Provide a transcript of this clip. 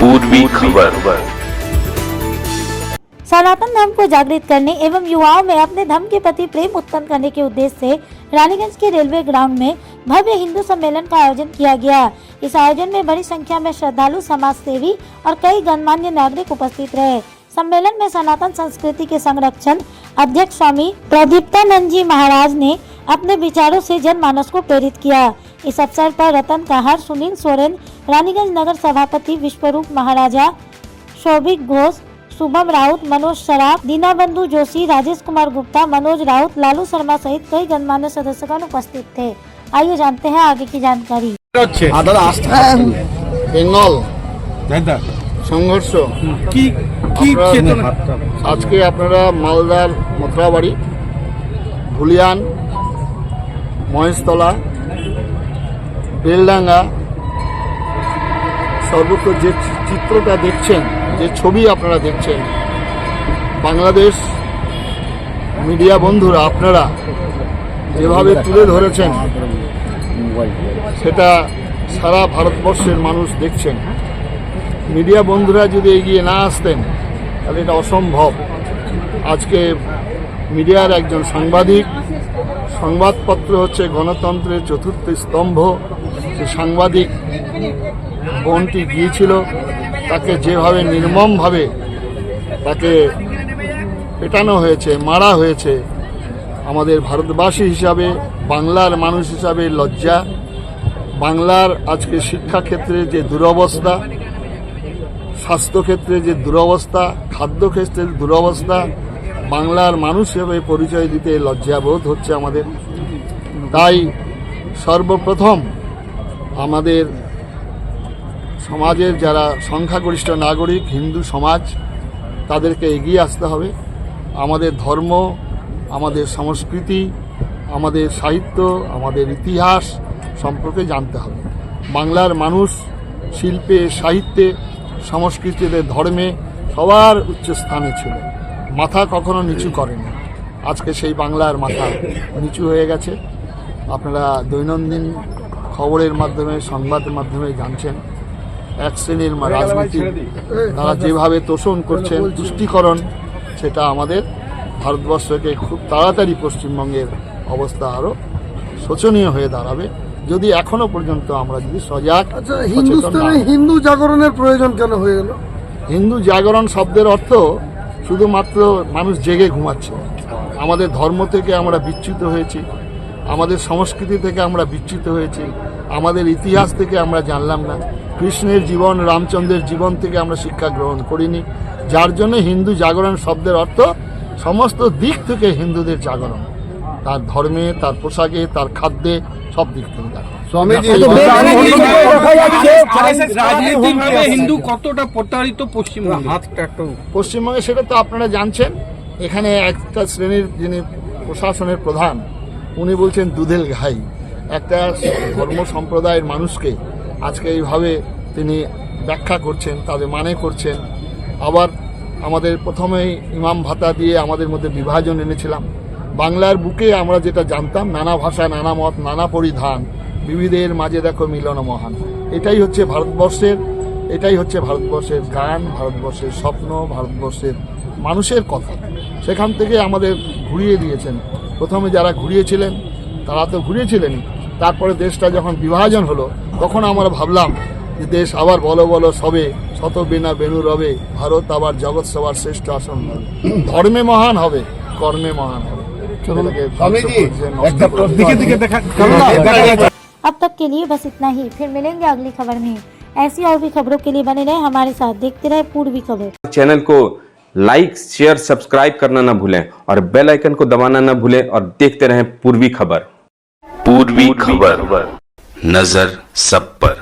पूर्वी खबर। सनातन धर्म को जागृत करने एवं युवाओं में अपने धर्म के प्रति प्रेम उत्पन्न करने के उद्देश्य से रानीगंज के रेलवे ग्राउंड में भव्य हिंदू सम्मेलन का आयोजन किया गया। इस आयोजन में बड़ी संख्या में श्रद्धालु, समाज सेवी और कई गणमान्य नागरिक उपस्थित रहे। सम्मेलन में सनातन संस्कृति के संरक्षण अध्यक्ष स्वामी प्रदीप्तानंद जी महाराज ने अपने विचारों से जनमानस को प्रेरित किया। इस अवसर पर रतन कहार, सुनील सोरेन, रानीगंज नगर सभापति विश्वरूप महाराजा, शोभिक घोष, शुभम राउत, मनोज सराफ, दीनाबंधु जोशी, राजेश कुमार गुप्ता, मनोज राउत, लालू शर्मा सहित कई गणमान्य सदस्यगण उपस्थित थे। आइए जानते हैं आगे की जानकारी। বেঙ্গল সংঘর্ষ আজকে আপনারা মালদার মথুরাবাড়ি, ধুলিয়ান, মহেশতলা, বেলডাঙ্গা সর্বত্র যে চিত্রটা দেখছেন, যে ছবি আপনারা দেখছেন, বাংলাদেশ মিডিয়া বন্ধুরা আপনারা যেভাবে তুলে ধরেছেন সেটা সারা ভারতবর্ষের মানুষ দেখছেন। মিডিয়া বন্ধুরা যদি এগিয়ে না আসতেন তাহলে এটা অসম্ভব। আজকে মিডিয়ার একজন সাংবাদিক, সংবাদপত্র হচ্ছে গণতন্ত্রের চতুর্থ স্তম্ভ, সে সাংবাদিক বোনটি গিয়েছিল, তাকে যেভাবে নির্মমভাবে তাকে পেটানো হয়েছে, মারা হয়েছে, আমাদের ভারতবাসী হিসাবে, বাংলার মানুষ হিসাবে লজ্জা। বাংলার আজকে শিক্ষাক্ষেত্রে যে দুরবস্থা, স্বাস্থ্যক্ষেত্রে যে দুরবস্থা, খাদ্যক্ষেত্রের দুরবস্থা, বাংলার মানুষ হিসেবে পরিচয় দিতে লজ্জাবোধ হচ্ছে আমাদের। তাই সর্বপ্রথম আমাদের সমাজের যারা সংখ্যাগরিষ্ঠ নাগরিক, হিন্দু সমাজ, তাদেরকে এগিয়ে আসতে হবে। আমাদের ধর্ম, আমাদের সংস্কৃতি, আমাদের সাহিত্য, আমাদের ইতিহাস সম্পর্কে জানতে হবে। বাংলার মানুষ শিল্পে, সাহিত্যে, সংস্কৃতিতে, ধর্মে সবার উচ্চ স্থানে ছিল, মাথা কখনো নিচু করেনি। আজকে সেই বাংলার মাথা নিচু হয়ে গেছে। আপনারা দৈনন্দিন খবরের মাধ্যমে, সংবাদের মাধ্যমে জানছেন এক শ্রেণীর রাজনীতি তারা যেভাবে তোষণ করছেন, তুষ্টিকরণ, সেটা আমাদের ভারতবর্ষকে খুব তাড়াতাড়ি পশ্চিমবঙ্গের অবস্থা আরও শোচনীয় হয়ে দাঁড়াবে যদি এখনো পর্যন্ত আমরা যদি সজাগ। হিন্দুস্তানে হিন্দু জাগরণের প্রয়োজন কেন হয়ে গেল? হিন্দু জাগরণ শব্দের অর্থ শুধুমাত্র মানুষ জেগে ঘুমাচ্ছে। আমাদের ধর্ম থেকে আমরা বিচ্যুত হয়েছি, আমাদের সংস্কৃতি থেকে আমরা বিচ্যুত হয়েছি, আমাদের ইতিহাস থেকে আমরা জানলাম না, কৃষ্ণের জীবন, রামচন্দ্রের জীবন থেকে আমরা শিক্ষা গ্রহণ করিনি। যার জন্য হিন্দু জাগরণ শব্দের অর্থ সমস্ত দিক থেকে হিন্দুদের জাগরণ, তার ধর্মে, তার পোশাকে, তার খাদ্যে, সব দিক থেকে জাগরণ। হিন্দু কতটা প্রতারিত পশ্চিমবঙ্গে সেটা তো আপনারা জানছেন। এখানে একটা শ্রেণীর যিনি প্রশাসনের প্রধান, উনি বলছেন দুধেল ঘাই, একটা ধর্ম সম্প্রদায়ের মানুষকে আজকে এইভাবে তিনি ব্যাখ্যা করছেন, তাদের মানে করছেন। আবার আমাদের প্রথমেই ইমাম ভাতা দিয়ে আমাদের মধ্যে বিভাজন এনেছিলাম। বাংলার বুকে আমরা যেটা জানতাম, নানা ভাষা, নানা মত, নানা পরিধান, বিবিধের মাঝে দেখো মিলন মহান, এটাই হচ্ছে ভারতবর্ষের, এটাই হচ্ছে ভারতবর্ষের গান, ভারতবর্ষের স্বপ্ন, ভারতবর্ষের মানুষের কথা। সেখান থেকে আমাদের ঘুরিয়ে দিয়েছেন। প্রথমে যারা ঘুরিয়েছিলেন তারা তো ঘুরিয়েছিলেনই, তারপরে দেশটা যখন বিভাজন হলো তখন আমরা ভাবলাম যে দেশ আবার বলো বলো সবে, শত বিনা বেনু রবে, ভারত আবার জগৎ সবার শ্রেষ্ঠ আসন হবে, ধর্মে মহান হবে, কর্মে মহান হবে। अब तक के लिए बस इतना ही, फिर मिलेंगे अगली खबर में। ऐसी और भी खबरों के लिए बने रहे हमारे साथ, देखते रहे पूर्वी खबर। चैनल को लाइक, शेयर, सब्सक्राइब करना ना भूलें और बेल आइकन को दबाना ना भूलें और देखते रहें पूर्वी खबर। पूर्वी खबर, नजर सब पर।